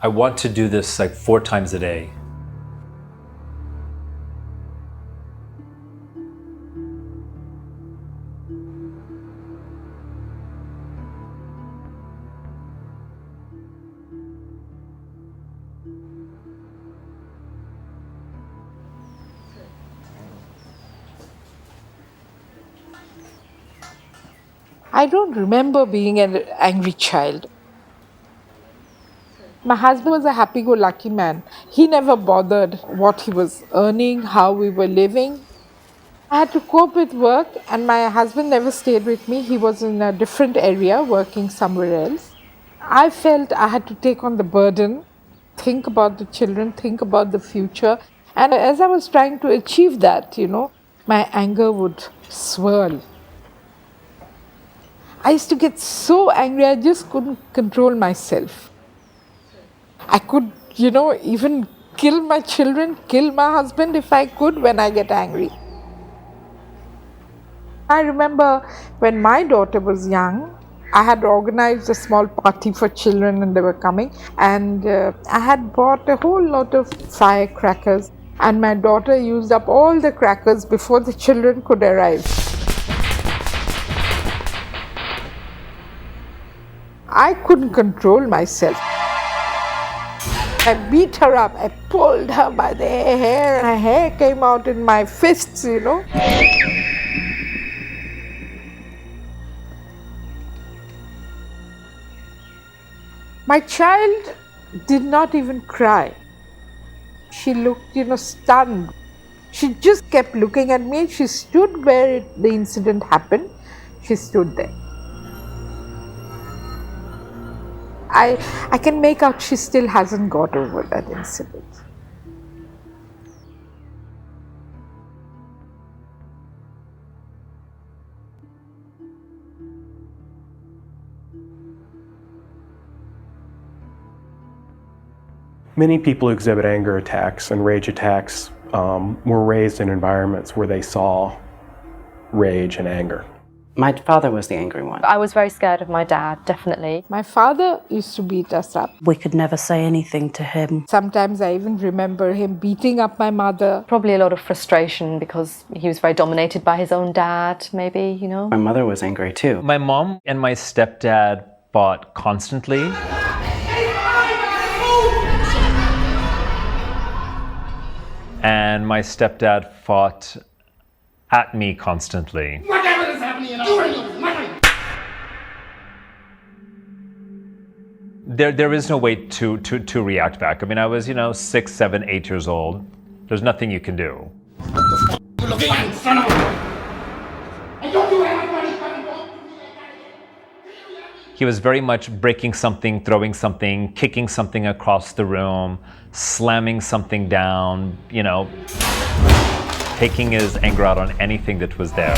I want to do this like 4 times a day. I don't remember being an angry child. My husband was a happy-go-lucky man. He never bothered what he was earning, how we were living. I had to cope with work, and my husband never stayed with me. He was in a different area, working somewhere else. I felt I had to take on the burden, think about the children, think about the future. And as I was trying to achieve that, my anger would swirl. I used to get so angry, I just couldn't control myself. I could, even kill my children, kill my husband if I could when I get angry. I remember when my daughter was young, I had organized a small party for children and they were coming, and I had bought a whole lot of firecrackers, and my daughter used up all the crackers before the children could arrive. I couldn't control myself. I beat her up, I pulled her by the hair, and her hair came out in my fists, My child did not even cry. She looked, stunned. She just kept looking at me. She stood where the incident happened. She stood there. I can make out she still hasn't got over that incident. Many people who exhibit anger attacks and rage attacks were raised in environments where they saw rage and anger. My father was the angry one. I was very scared of my dad, definitely. My father used to beat us up. We could never say anything to him. Sometimes I even remember him beating up my mother. Probably a lot of frustration because he was very dominated by his own dad, maybe, My mother was angry too. My mom and my stepdad fought constantly. And my stepdad fought at me constantly. Whatever is happening, do anything. There is no way to react back. I mean, I was, 6, 7, 8 years old. There's nothing you can do. You looking at son of a... And don't you everybody come and talk to me like that. He was very much breaking something, throwing something, kicking something across the room, slamming something down, taking his anger out on anything that was there.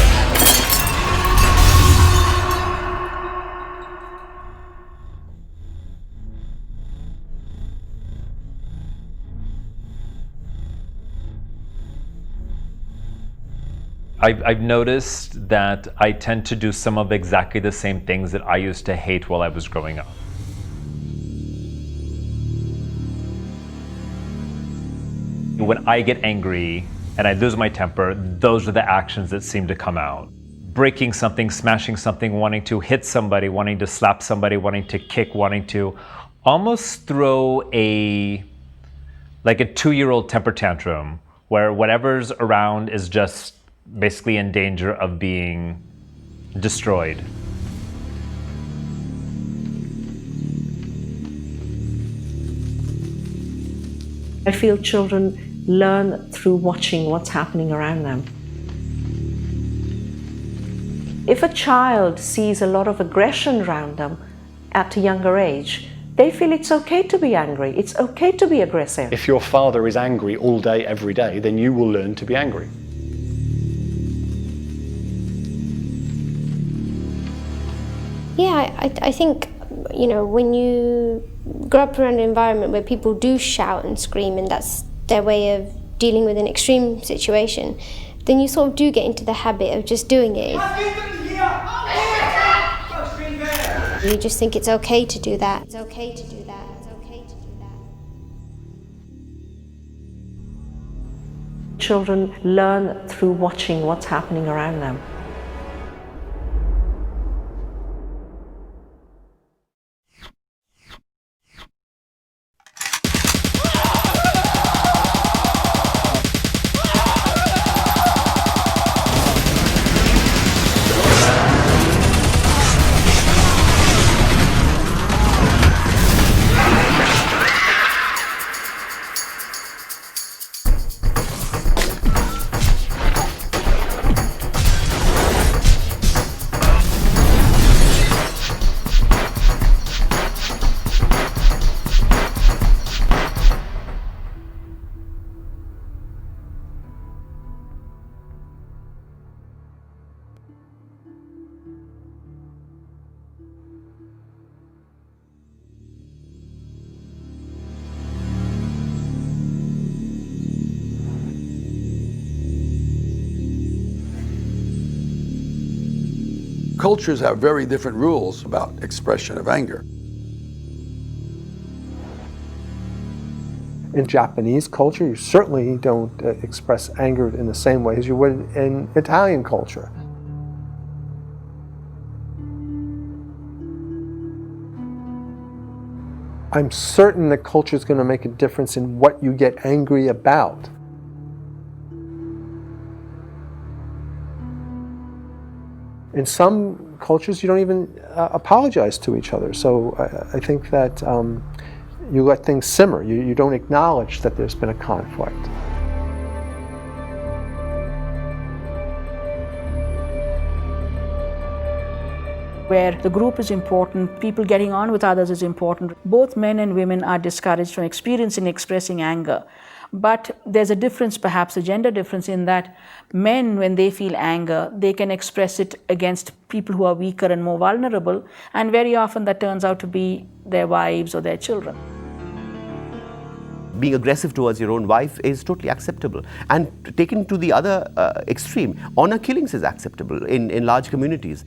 I've noticed that I tend to do some of exactly the same things that I used to hate while I was growing up. When I get angry and I lose my temper, those are the actions that seem to come out. Breaking something, smashing something, wanting to hit somebody, wanting to slap somebody, wanting to kick, wanting to almost throw a 2-year-old temper tantrum where whatever's around is just basically in danger of being destroyed. I feel children learn through watching what's happening around them. If a child sees a lot of aggression around them at a younger age, they feel it's okay to be angry, it's okay to be aggressive. If your father is angry all day, every day, then you will learn to be angry. Yeah, I think, when you grow up around an environment where people do shout and scream and that's their way of dealing with an extreme situation, then you sort of do get into the habit of just doing it. You just think it's okay to do that. It's okay to do that. It's okay to do that. Children learn through watching what's happening around them. Cultures have very different rules about expression of anger. In Japanese culture, you certainly don't express anger in the same way as you would in Italian culture. I'm certain that culture is going to make a difference in what you get angry about. In some cultures, you don't even apologize to each other. So I think that you let things simmer. You don't acknowledge that there's been a conflict. Where the group is important, people getting on with others is important. Both men and women are discouraged from expressing anger. But there's a difference, perhaps a gender difference, in that men, when they feel anger, they can express it against people who are weaker and more vulnerable, and very often that turns out to be their wives or their children. Being aggressive towards your own wife is totally acceptable. And taken to the other extreme, honor killings is acceptable in large communities.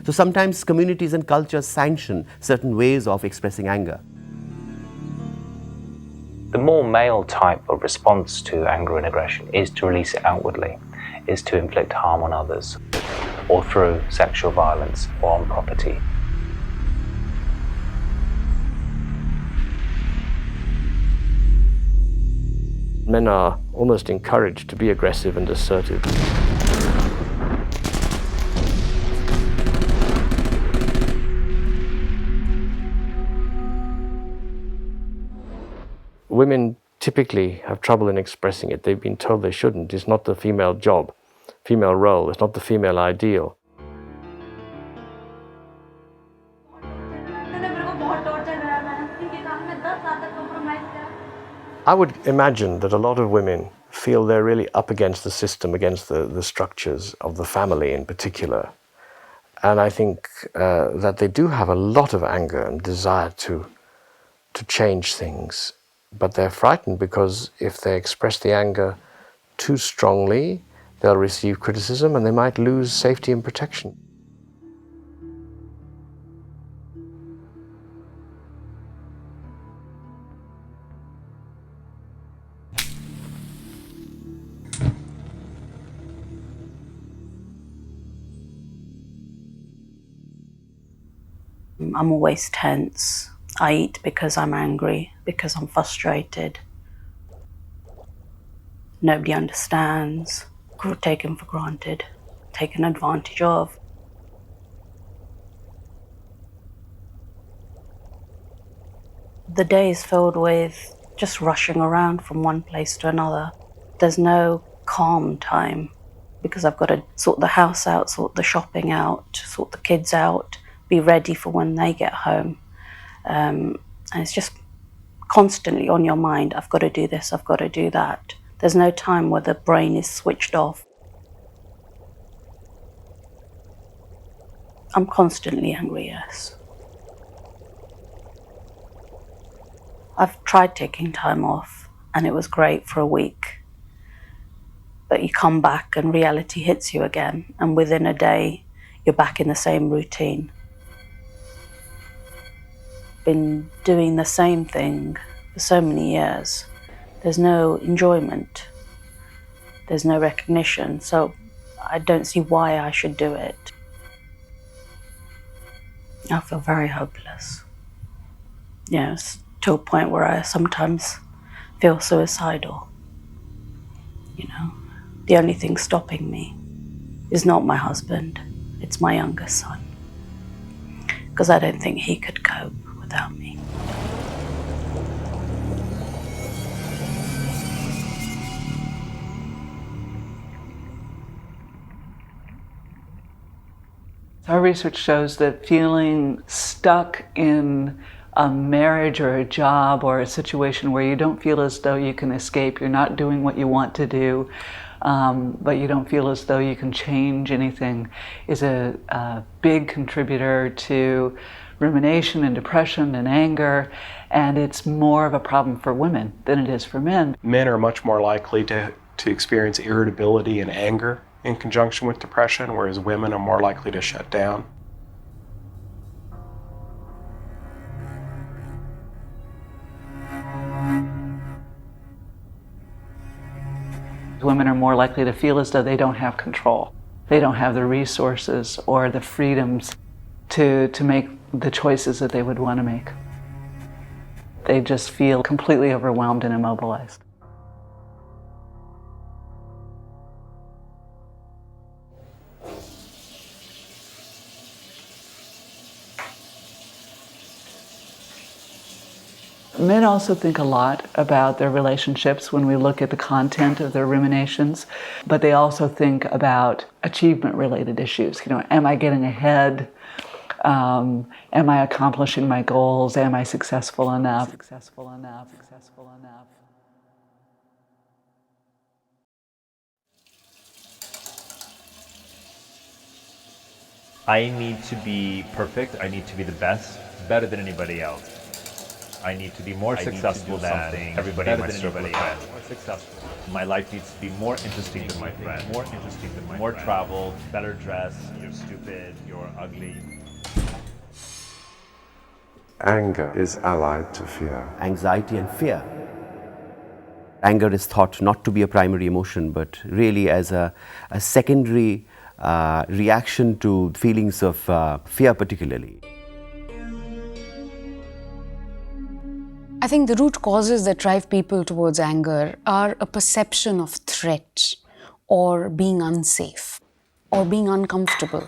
So sometimes communities and cultures sanction certain ways of expressing anger. The more male type of response to anger and aggression is to release it outwardly, is to inflict harm on others, or through sexual violence or on property. Men are almost encouraged to be aggressive and assertive. Women typically have trouble in expressing it. They've been told they shouldn't. It's not the female job, female role. It's not the female ideal. I would imagine that a lot of women feel they're really up against the system, against the structures of the family in particular. And I think that they do have a lot of anger and desire to change things. But they're frightened because if they express the anger too strongly, they'll receive criticism and they might lose safety and protection. I'm always tense. I eat because I'm angry, because I'm frustrated. Nobody understands, taken for granted, taken advantage of. The day is filled with just rushing around from one place to another. There's no calm time because I've got to sort the house out, sort the shopping out, sort the kids out, be ready for when they get home. And it's just constantly on your mind. I've got to do this, I've got to do that. There's no time where the brain is switched off. I'm constantly angry, yes. I've tried taking time off and it was great for a week. But you come back and reality hits you again, and within a day you're back in the same routine. Been doing the same thing for so many years. There's no enjoyment. There's no recognition. So I don't see why I should do it. I feel very hopeless. Yes, to a point where I sometimes feel suicidal. You know, the only thing stopping me is not my husband, it's my youngest son. Because I don't think he could cope without me. Our research shows that feeling stuck in a marriage or a job or a situation where you don't feel as though you can escape, you're not doing what you want to do, but you don't feel as though you can change anything, is a big contributor to rumination and depression and anger, and it's more of a problem for women than it is for men. Men are much more likely to experience irritability and anger in conjunction with depression, whereas women are more likely to shut down. Women are more likely to feel as though they don't have control. They don't have the resources or the freedoms to make the choices that they would want to make. They just feel completely overwhelmed and immobilized. Men also think a lot about their relationships when we look at the content of their ruminations, but they also think about achievement-related issues. You know, am I getting ahead? Am I accomplishing my goals? Am I successful enough? Successful enough? Successful enough? I need to be perfect. I need to be the best, better than anybody else. I need to be more successful than everybody in my circle of friends. More successful. My life needs to be more interesting than my friend. More interesting than my friend. More travel, better dressed. You're stupid. You're ugly. Anger is allied to fear. Anxiety and fear. Anger is thought not to be a primary emotion, but really as a secondary reaction to feelings of fear particularly. I think the root causes that drive people towards anger are a perception of threat or being unsafe or being uncomfortable.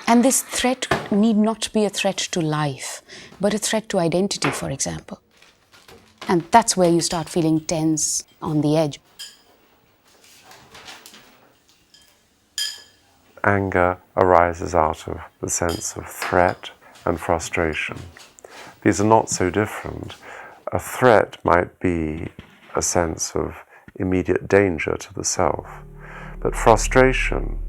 And this threat need not be a threat to life, but a threat to identity, for example. And that's where you start feeling tense, on the edge. Anger arises out of the sense of threat and frustration. These are not so different. A threat might be a sense of immediate danger to the self, but frustration,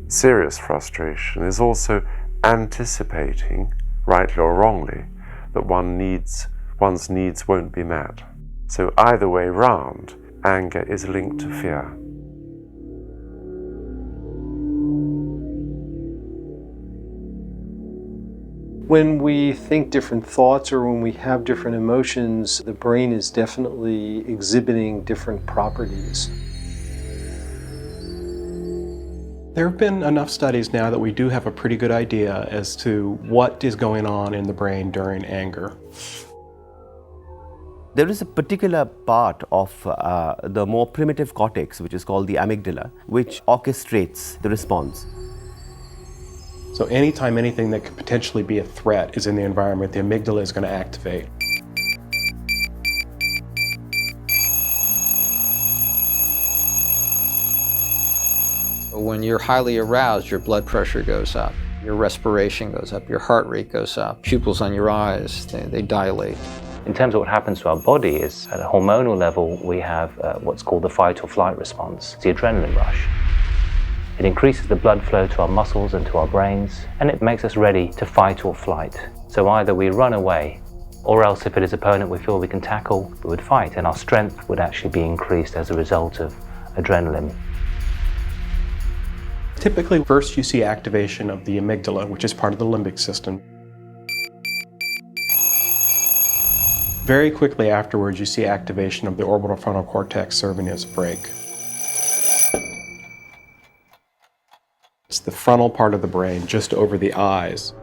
serious frustration, is also anticipating, rightly or wrongly, that one's needs won't be met. So either way round, anger is linked to fear. When we think different thoughts or when we have different emotions, the brain is definitely exhibiting different properties. There have been enough studies now that we do have a pretty good idea as to what is going on in the brain during anger. There is a particular part of the more primitive cortex, which is called the amygdala, which orchestrates the response. So anytime anything that could potentially be a threat is in the environment, the amygdala is going to activate. When you're highly aroused, your blood pressure goes up, your respiration goes up, your heart rate goes up, pupils on your eyes, they dilate. In terms of what happens to our body is, at a hormonal level, we have what's called the fight or flight response, the adrenaline rush. It increases the blood flow to our muscles and to our brains, and it makes us ready to fight or flight. So either we run away, or else if it is an opponent we feel we can tackle, we would fight, and our strength would actually be increased as a result of adrenaline. Typically, first you see activation of the amygdala, which is part of the limbic system. Very quickly afterwards, you see activation of the orbital frontal cortex serving as a brake. It's the frontal part of the brain, just over the eyes.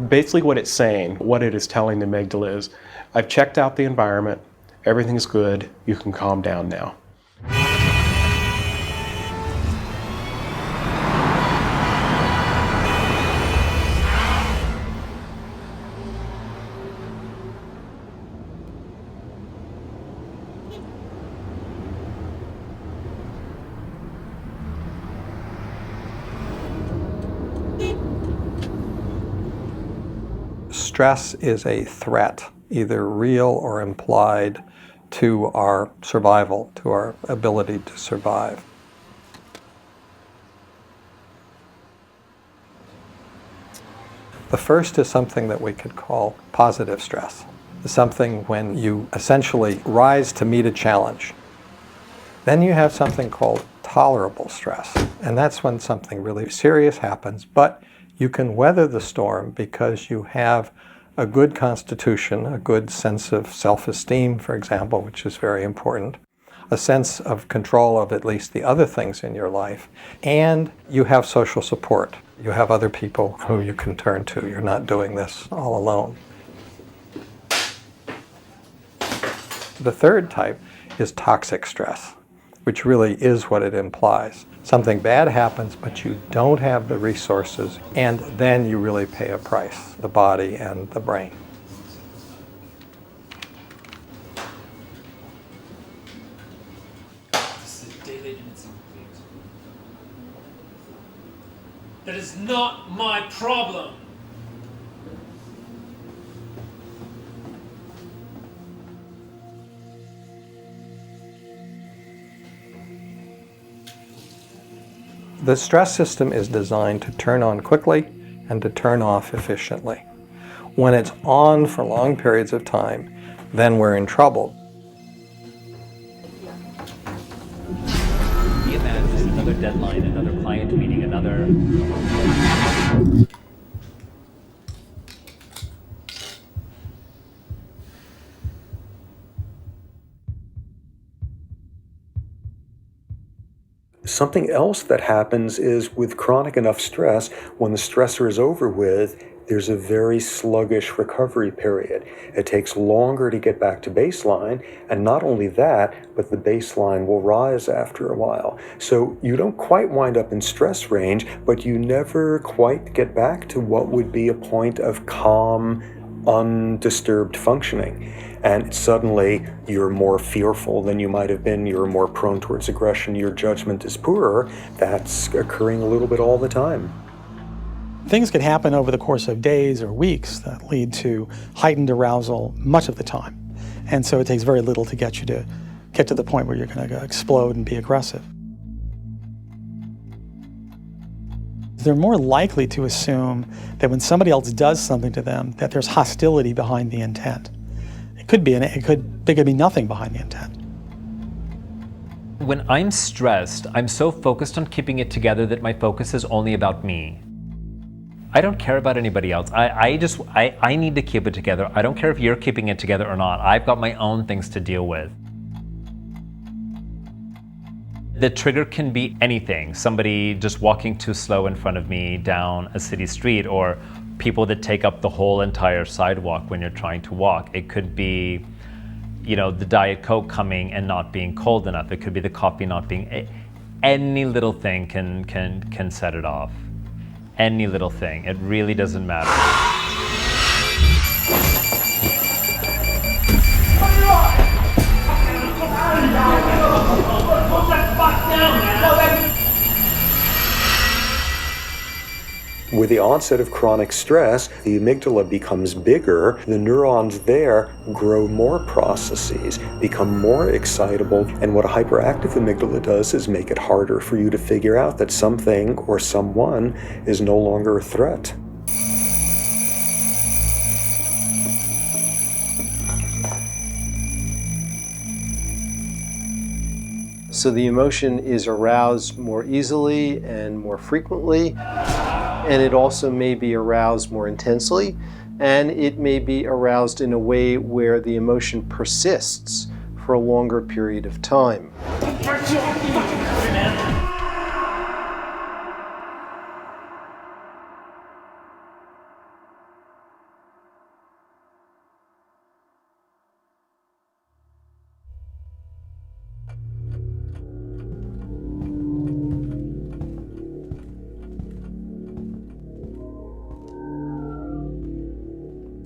Basically what it's saying, what it is telling the amygdala is, I've checked out the environment, everything's good, you can calm down now. Stress is a threat, either real or implied, to our survival, to our ability to survive. The first is something that we could call positive stress. It's something when you essentially rise to meet a challenge. Then you have something called tolerable stress, and that's when something really serious happens, but you can weather the storm because you have a good constitution, a good sense of self-esteem, for example, which is very important, a sense of control of at least the other things in your life, and you have social support. You have other people who you can turn to. You're not doing this all alone. The third type is toxic stress, which really is what it implies. Something bad happens, but you don't have the resources, and then you really pay a price, the body and the brain. That is not my problem. The stress system is designed to turn on quickly and to turn off efficiently. When it's on for long periods of time, then we're in trouble. Imagine another deadline, another client meeting, another... Something else that happens is with chronic enough stress, when the stressor is over with, there's a very sluggish recovery period. It takes longer to get back to baseline, and not only that, but the baseline will rise after a while. So you don't quite wind up in stress range, but you never quite get back to what would be a point of calm, undisturbed functioning. And suddenly you're more fearful than you might have been, you're more prone towards aggression, your judgment is poorer. That's occurring a little bit all the time. Things could happen over the course of days or weeks that lead to heightened arousal much of the time. And so it takes very little to get you to get to the point where you're going to explode and be aggressive. They're more likely to assume that when somebody else does something to them, that there's hostility behind the intent. There could be nothing behind the intent. When I'm stressed, I'm so focused on keeping it together that my focus is only about me. I don't care about anybody else. I need to keep it together. I don't care if you're keeping it together or not. I've got my own things to deal with. The trigger can be anything. Somebody just walking too slow in front of me down a city street, or people that take up the whole entire sidewalk when you're trying to walk. It could be, the Diet Coke coming and not being cold enough. It could be the coffee not being... Any little thing can set it off. Any little thing. It really doesn't matter. With the onset of chronic stress, the amygdala becomes bigger, the neurons there grow more processes, become more excitable, and what a hyperactive amygdala does is make it harder for you to figure out that something or someone is no longer a threat. So the emotion is aroused more easily and more frequently, and it also may be aroused more intensely and it may be aroused in a way where the emotion persists for a longer period of time.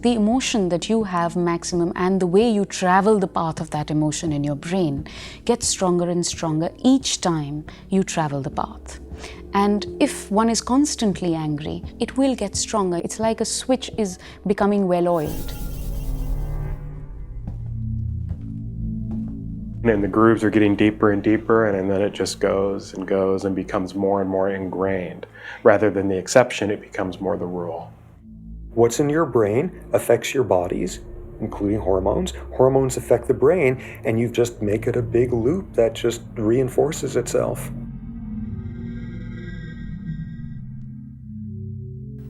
The emotion that you have maximum and the way you travel the path of that emotion in your brain gets stronger and stronger each time you travel the path. And if one is constantly angry, it will get stronger. It's like a switch is becoming well-oiled. And the grooves are getting deeper and deeper, and then it just goes and becomes more and more ingrained. Rather than the exception, it becomes more the rule. What's in your brain affects your bodies, including hormones. Hormones affect the brain, and you just make it a big loop that just reinforces itself.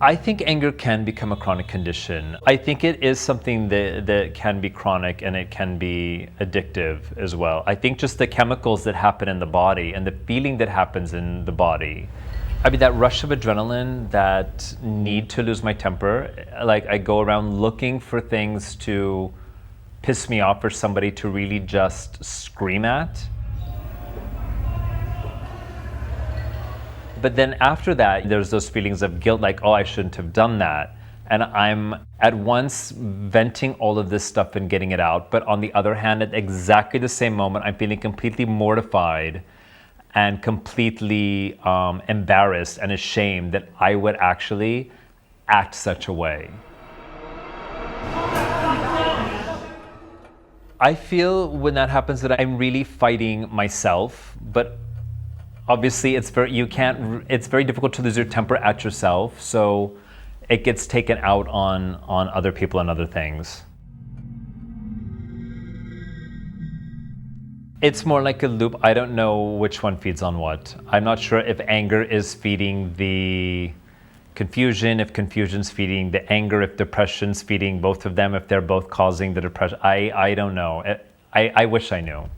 I think anger can become a chronic condition. I think it is something that can be chronic and it can be addictive as well. I think just the chemicals that happen in the body and the feeling that happens in the body. I mean, that rush of adrenaline, that need to lose my temper, like I go around looking for things to piss me off or somebody to really just scream at. But then after that, there's those feelings of guilt, like, oh, I shouldn't have done that. And I'm at once venting all of this stuff and getting it out. But on the other hand, at exactly the same moment, I'm feeling completely mortified and completely embarrassed and ashamed that I would actually act such a way. I feel when that happens that I'm really fighting myself, but obviously it's very difficult to lose your temper at yourself, so it gets taken out on other people and other things. It's more like a loop. I don't know which one feeds on what. I'm not sure if anger is feeding the confusion, if confusion's feeding the anger, if depression's feeding both of them, if they're both causing the depression. I don't know. I wish I knew.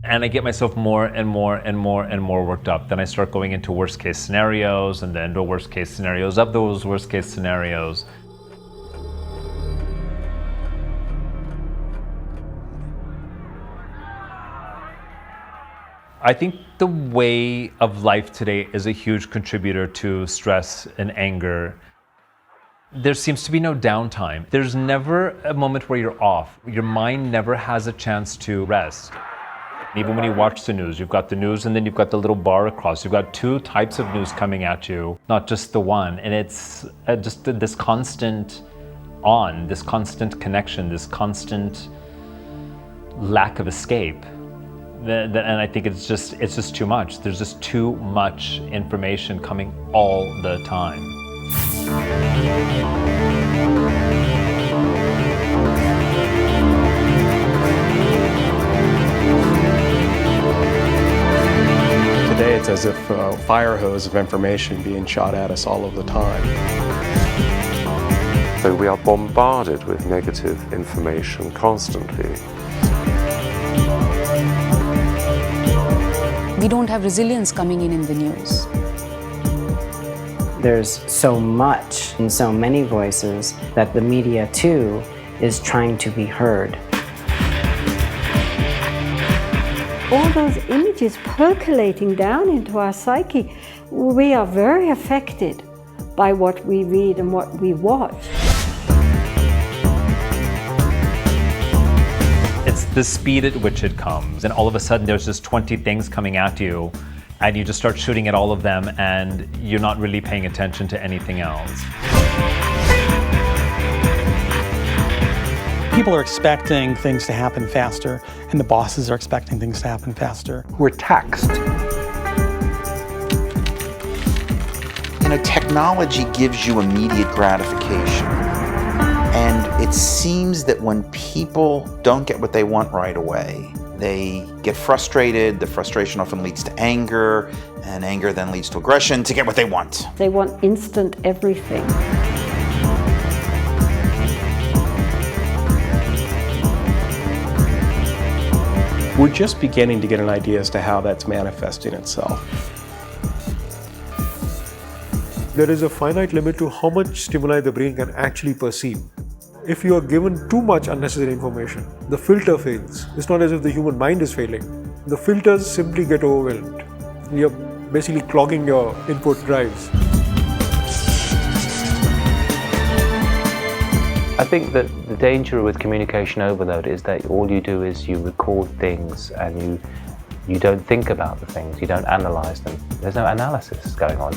And I get myself more and more and more and more worked up. Then I start going into worst case scenarios and then the worst case scenarios of those worst case scenarios. I think the way of life today is a huge contributor to stress and anger. There seems to be no downtime. There's never a moment where you're off. Your mind never has a chance to rest. Even when you watch the news, you've got the news and then you've got the little bar across. You've got two types of news coming at you, not just the one. And it's just this constant this constant connection, this constant lack of escape. And I think it's just too much. There's just too much information coming all the time. Today it's as if a fire hose of information being shot at us all of the time. So we are bombarded with negative information constantly. We don't have resilience coming in the news. There's so much and so many voices that the media too is trying to be heard. All those images percolating down into our psyche, we are very affected by what we read and what we watch. It's the speed at which it comes, and all of a sudden there's just 20 things coming at you, and you just start shooting at all of them, and you're not really paying attention to anything else. People are expecting things to happen faster, and the bosses are expecting things to happen faster. We're taxed. You know, technology gives you immediate gratification. And it seems that when people don't get what they want right away, they get frustrated. The frustration often leads to anger, and anger then leads to aggression to get what they want. They want instant everything. We're just beginning to get an idea as to how that's manifesting itself. There is a finite limit to how much stimuli the brain can actually perceive. If you are given too much unnecessary information, the filter fails. It's not as if the human mind is failing. The filters simply get overwhelmed. You're basically clogging your input drives. I think that the danger with communication overload is that all you do is you record things and you don't think about the things, you don't analyze them. There's no analysis going on.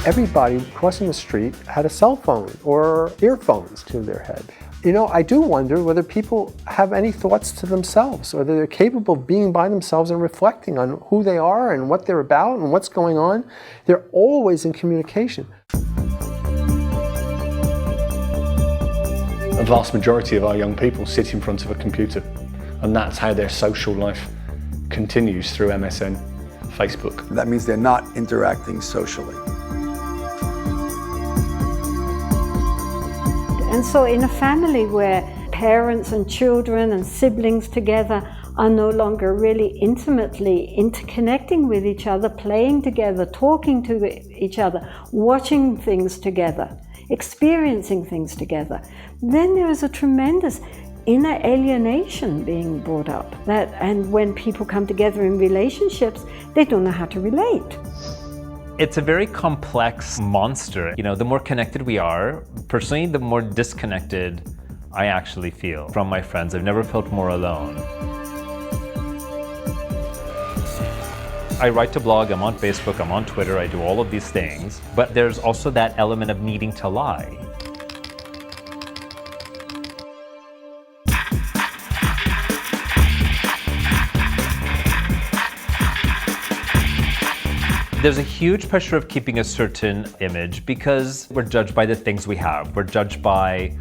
Everybody crossing the street had a cell phone or earphones to their head. You know, I do wonder whether people have any thoughts to themselves, or whether they're capable of being by themselves and reflecting on who they are and what they're about and what's going on. They're always in communication. A vast majority of our young people sit in front of a computer, and that's how their social life continues through MSN, Facebook. That means they're not interacting socially. And so in a family where parents and children and siblings together are no longer really intimately interconnecting with each other, playing together, talking to each other, watching things together, experiencing things together, then there is a tremendous inner alienation being brought up. And when people come together in relationships, they don't know how to relate. It's a very complex monster. You know, the more connected we are, personally, the more disconnected I actually feel from my friends. I've never felt more alone. I write to blog, I'm on Facebook, I'm on Twitter, I do all of these things, but there's also that element of needing to lie. There's a huge pressure of keeping a certain image because we're judged by the things we have. We're judged by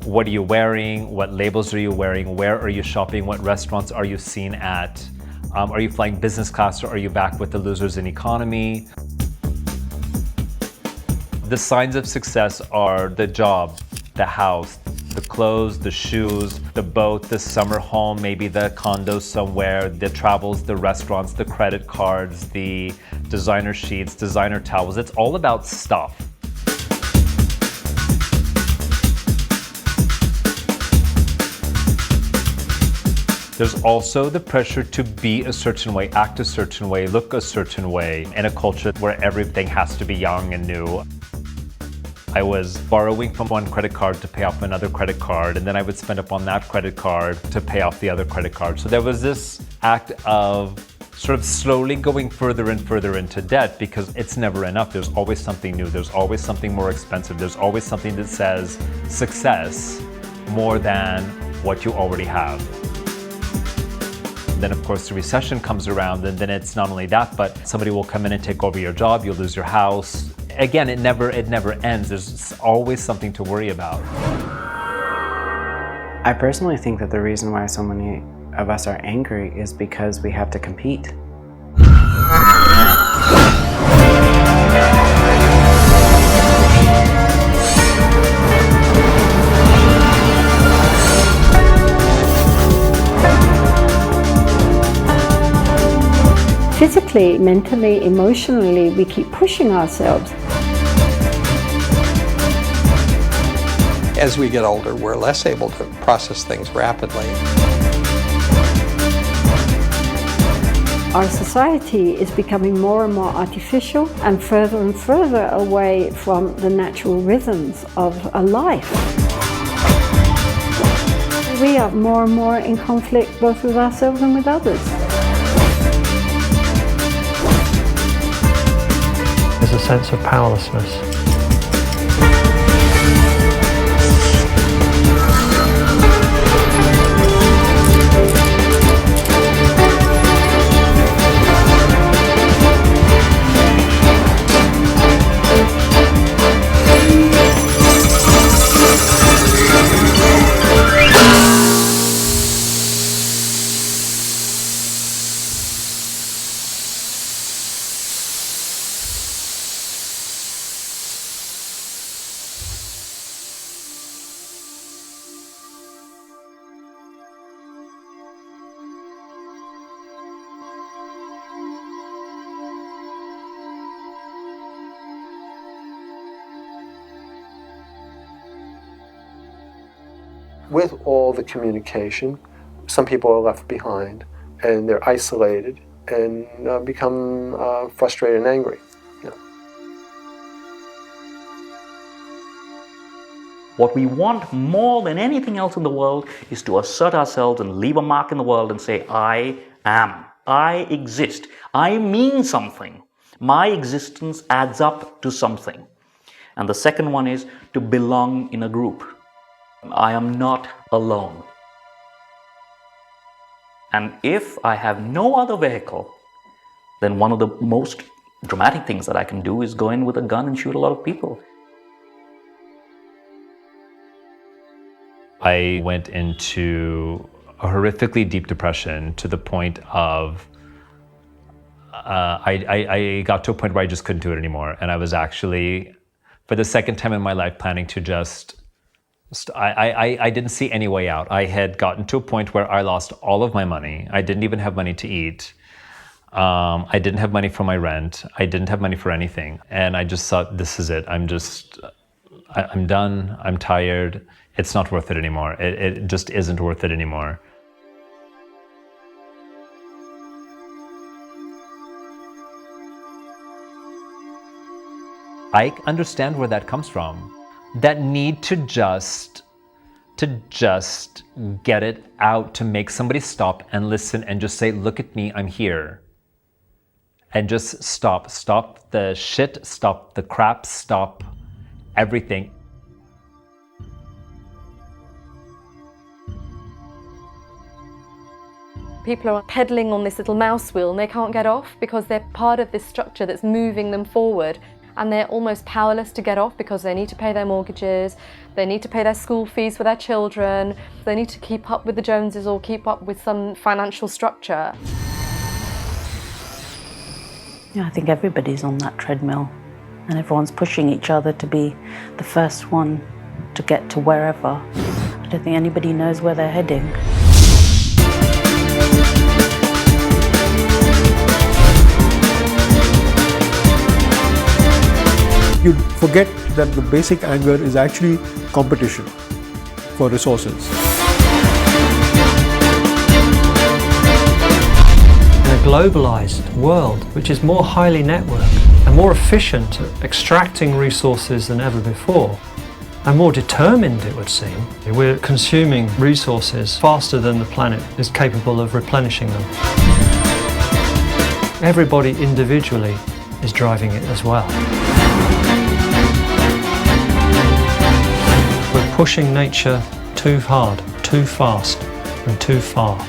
what are you wearing, what labels are you wearing, where are you shopping, what restaurants are you seen at, are you flying business class or are you back with the losers in economy? The signs of success are the job, the house, the clothes, the shoes, the boat, the summer home, maybe the condo somewhere, the travels, the restaurants, the credit cards, the designer sheets, designer towels. It's all about stuff. There's also the pressure to be a certain way, act a certain way, look a certain way in a culture where everything has to be young and new. I was borrowing from one credit card to pay off another credit card, and then I would spend up on that credit card to pay off the other credit card. So there was this act of sort of slowly going further and further into debt because it's never enough. There's always something new. There's always something more expensive. There's always something that says success more than what you already have. Then of course the recession comes around, and then it's not only that, but somebody will come in and take over your job, you'll lose your house. Again, it never ends. There's always something to worry about. I personally think that the reason why so many of us are angry is because we have to compete. Physically, mentally, emotionally, we keep pushing ourselves. As we get older, we're less able to process things rapidly. Our society is becoming more and more artificial and further away from the natural rhythms of a life. We are more and more in conflict both with ourselves and with others. There's a sense of powerlessness. with all the communication, some people are left behind and they're isolated and become frustrated and angry. What we want more than anything else in the world is to assert ourselves and leave a mark in the world and say, I am, I exist, I mean something. My existence adds up to something. And the second one is to belong in a group. I am not alone. And if I have no other vehicle, then one of the most dramatic things that I can do is go in with a gun and shoot a lot of people. I went into a horrifically deep depression to the point of I got to a point where I just couldn't do it anymore. And I was actually, for the second time in my life, planning to just, I didn't see any way out. I had gotten to a point where I lost all of my money. I didn't even have money to eat. I didn't have money for my rent. I didn't have money for anything. And I just thought, this is it. I'm done. I'm tired. It's not worth it anymore. It just isn't worth it anymore. I understand where that comes from. That need to just get it out, to make somebody stop and listen and just say, look at me, I'm here. And just stop the shit, stop the crap, stop everything. People are pedaling on this little mouse wheel and they can't get off because they're part of this structure that's moving them forward, and they're almost powerless to get off because they need to pay their mortgages, they need to pay their school fees for their children, they need to keep up with the Joneses or keep up with some financial structure. Yeah, I think everybody's on that treadmill and everyone's pushing each other to be the first one to get to wherever. I don't think anybody knows where they're heading. You forget that the basic anger is actually competition for resources. In a globalized world, which is more highly networked and more efficient at extracting resources than ever before, and more determined, it would seem, we're consuming resources faster than the planet is capable of replenishing them. Everybody individually is driving it as well. We're pushing nature too hard, too fast, and too far.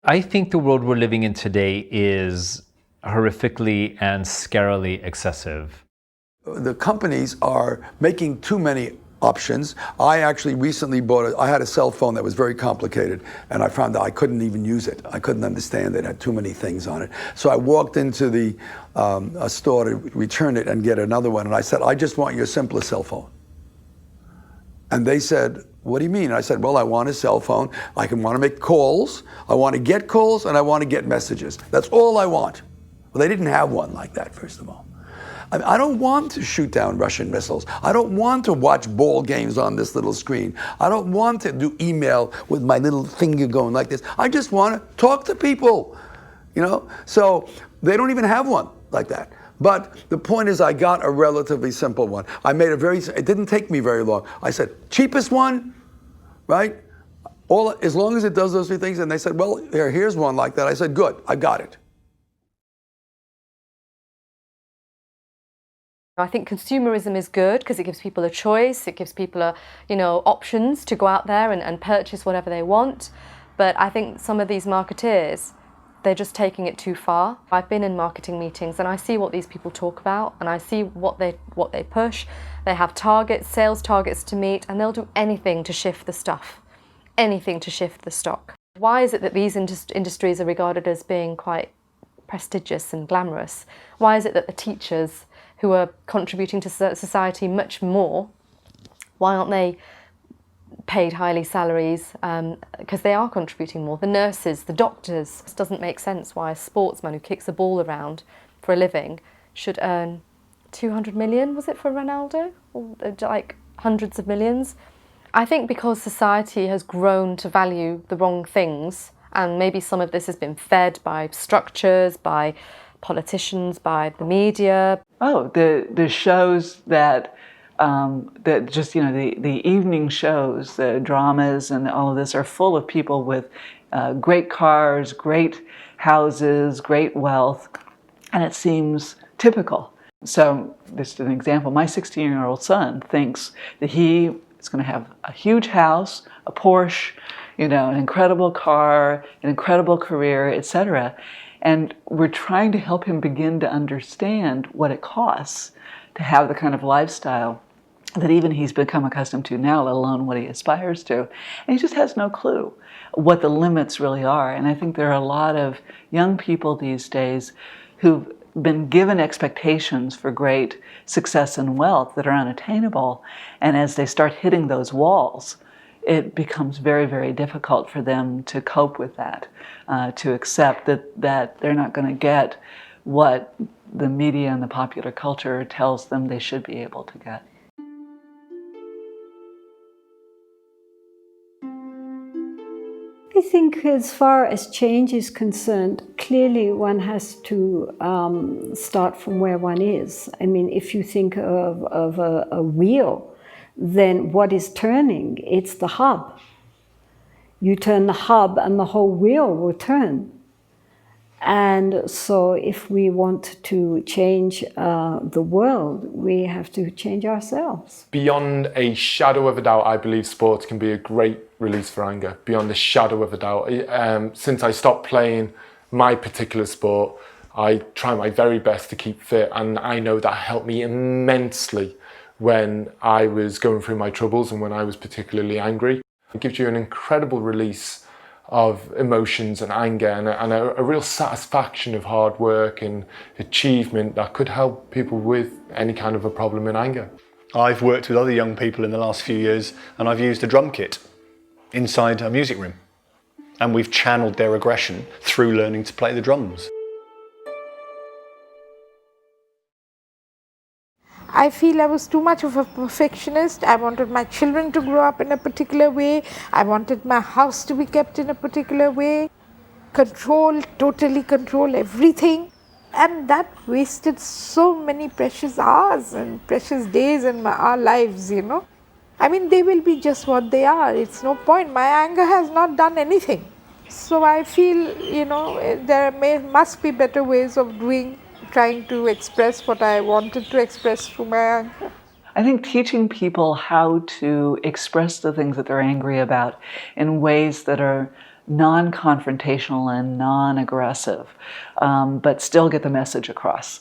I think the world we're living in today is horrifically and scarily excessive. The companies are making too many options. I actually recently I had a cell phone that was very complicated, and I found that I couldn't even use it. I couldn't understand it. It had too many things on it. So I walked into a store to return it and get another one, and I said, I just want your simplest cell phone. And they said, what do you mean? And I said, well, I want a cell phone. I can want to make calls, I want to get calls, and I want to get messages. That's all I want. Well, they didn't have one like that, first of all. I don't want to shoot down Russian missiles. I don't want to watch ball games on this little screen. I don't want to do email with my little finger going like this. I just want to talk to people, you know? So they don't even have one like that. But the point is, I got a relatively simple one. I made it didn't take me very long. I said, cheapest one, right? As long as it does those three things, and they said, well, here's one like that. I said, good, I got it. I think consumerism is good because it gives people a choice, it gives people options to go out there and purchase whatever they want. But I think some of these marketeers, they're just taking it too far. I've been in marketing meetings and I see what these people talk about and I see what they push. They have targets, sales targets to meet, and they'll do anything to shift the stuff, anything to shift the stock. Why is it that these industries are regarded as being quite prestigious and glamorous? Why is it that the teachers who are contributing to society much more, why aren't they paid highly salaries? Because they are contributing more. The nurses, the doctors. It doesn't make sense why a sportsman who kicks a ball around for a living should earn 200 million, was it for Ronaldo? Or like hundreds of millions? I think because society has grown to value the wrong things, and maybe some of this has been fed by structures, by politicians, by the media. Oh, the shows that just, the evening shows, the dramas and all of this are full of people with great cars, great houses, great wealth, and it seems typical. So, just an example, my 16-year-old son thinks that he is going to have a huge house, a Porsche, an incredible car, an incredible career, etc. And we're trying to help him begin to understand what it costs to have the kind of lifestyle that even he's become accustomed to now, let alone what he aspires to. And he just has no clue what the limits really are. And I think there are a lot of young people these days who've been given expectations for great success and wealth that are unattainable. And as they start hitting those walls, it becomes very, very difficult for them to cope with that, to accept that they're not going to get what the media and the popular culture tells them they should be able to get. I think as far as change is concerned, clearly one has to start from where one is. I mean, if you think of a wheel, then what is turning? It's the hub. You turn the hub and the whole wheel will turn. And so if we want to change the world, we have to change ourselves. Beyond a shadow of a doubt, I believe sports can be a great release for anger. Beyond a shadow of a doubt. Since I stopped playing my particular sport, I try my very best to keep fit, and I know that helped me immensely when I was going through my troubles and when I was particularly angry. It gives you an incredible release of emotions and anger and a real satisfaction of hard work and achievement that could help people with any kind of a problem in anger. I've worked with other young people in the last few years, and I've used a drum kit inside a music room. And we've channeled their aggression through learning to play the drums. I feel I was too much of a perfectionist. I wanted my children to grow up in a particular way. I wanted my house to be kept in a particular way. Totally control everything. And that wasted so many precious hours and precious days in our lives, I mean, they will be just what they are. It's no point. My anger has not done anything. So I feel, there must be better ways of trying to express what I wanted to express through my anger. I think teaching people how to express the things that they're angry about in ways that are non-confrontational and non-aggressive, but still get the message across.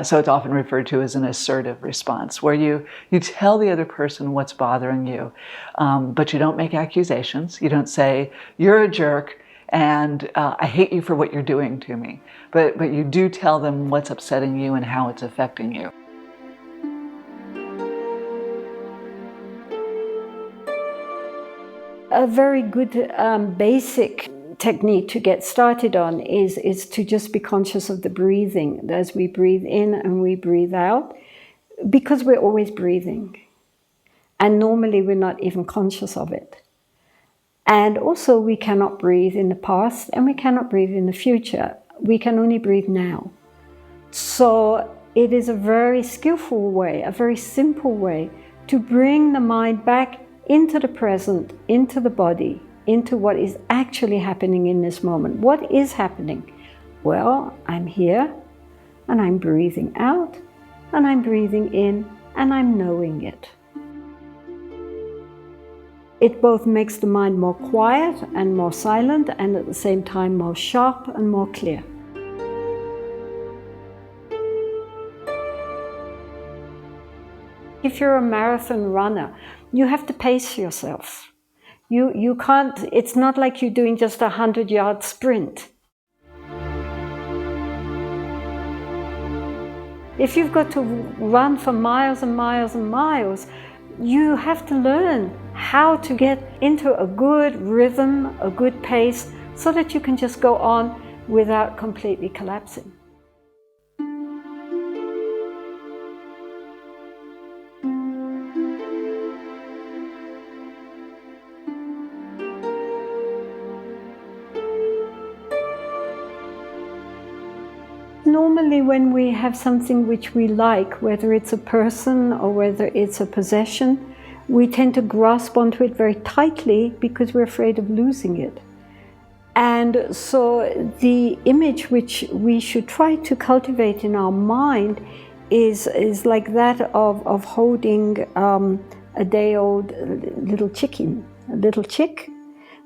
So it's often referred to as an assertive response, where you tell the other person what's bothering you, but you don't make accusations. You don't say, you're a jerk, and I hate you for what you're doing to me. But you do tell them what's upsetting you and how it's affecting you. A very good basic technique to get started on is to just be conscious of the breathing as we breathe in and we breathe out, because we're always breathing. And normally we're not even conscious of it. And also we cannot breathe in the past and we cannot breathe in the future. We can only breathe now. So it is a very skillful way, a very simple way to bring the mind back into the present, into the body, into what is actually happening in this moment. What is happening? Well, I'm here, and I'm breathing out, and I'm breathing in, and I'm knowing it. It both makes the mind more quiet and more silent, and at the same time more sharp and more clear. If you're a marathon runner, you have to pace yourself. You can't, it's not like you're doing just a 100-yard sprint. If you've got to run for miles and miles and miles, you have to learn how to get into a good rhythm, a good pace, so that you can just go on without completely collapsing. Normally when we have something which we like, whether it's a person or whether it's a possession, we tend to grasp onto it very tightly because we're afraid of losing it. And so the image which we should try to cultivate in our mind is like that of holding a day-old little chicken, a little chick,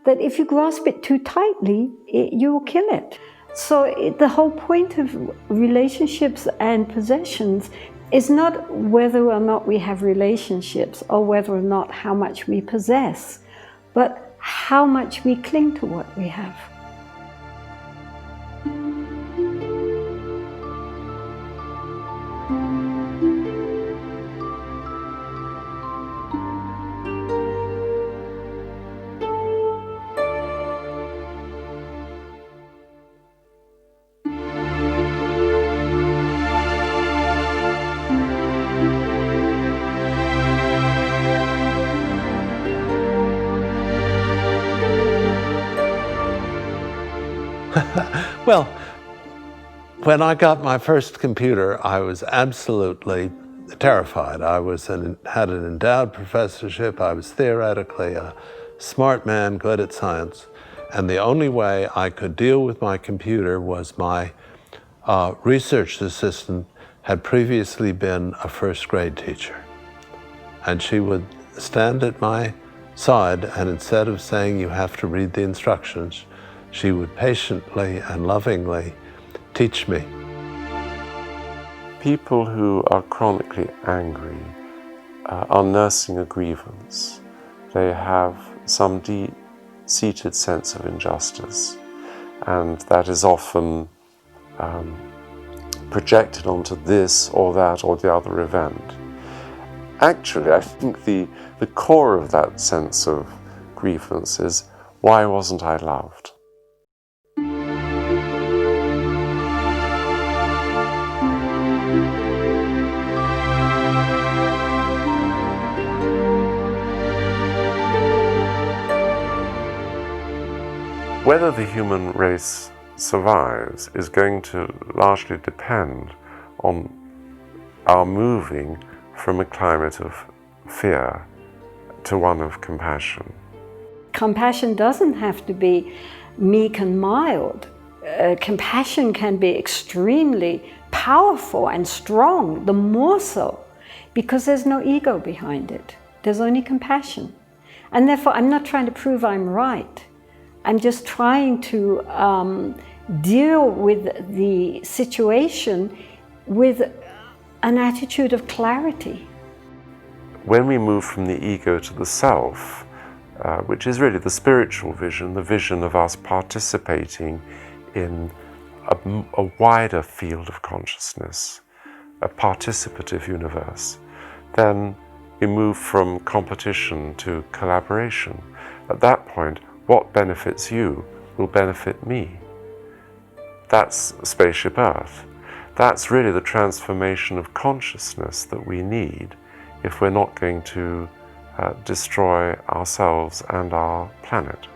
that if you grasp it too tightly, you will kill it. So the whole point of relationships and possessions is not whether or not we have relationships or whether or not how much we possess, but how much we cling to what we have. Well, when I got my first computer, I was absolutely terrified. I had an endowed professorship. I was theoretically a smart man, good at science. And the only way I could deal with my computer was my research assistant had previously been a first grade teacher. And she would stand at my side, and instead of saying you have to read the instructions, she would patiently and lovingly teach me. People who are chronically angry are nursing a grievance. They have some deep-seated sense of injustice, and that is often projected onto this or that or the other event. Actually, I think the core of that sense of grievance is, why wasn't I loved? Whether the human race survives is going to largely depend on our moving from a climate of fear to one of compassion. Compassion doesn't have to be meek and mild. Compassion can be extremely powerful and strong, the more so, because there's no ego behind it. There's only compassion. And therefore, I'm not trying to prove I'm right. I'm just trying to deal with the situation with an attitude of clarity. When we move from the ego to the self, which is really the spiritual vision, the vision of us participating in a wider field of consciousness, a participative universe, then we move from competition to collaboration. At that point, what benefits you will benefit me. That's Spaceship Earth. That's really the transformation of consciousness that we need if we're not going to destroy ourselves and our planet.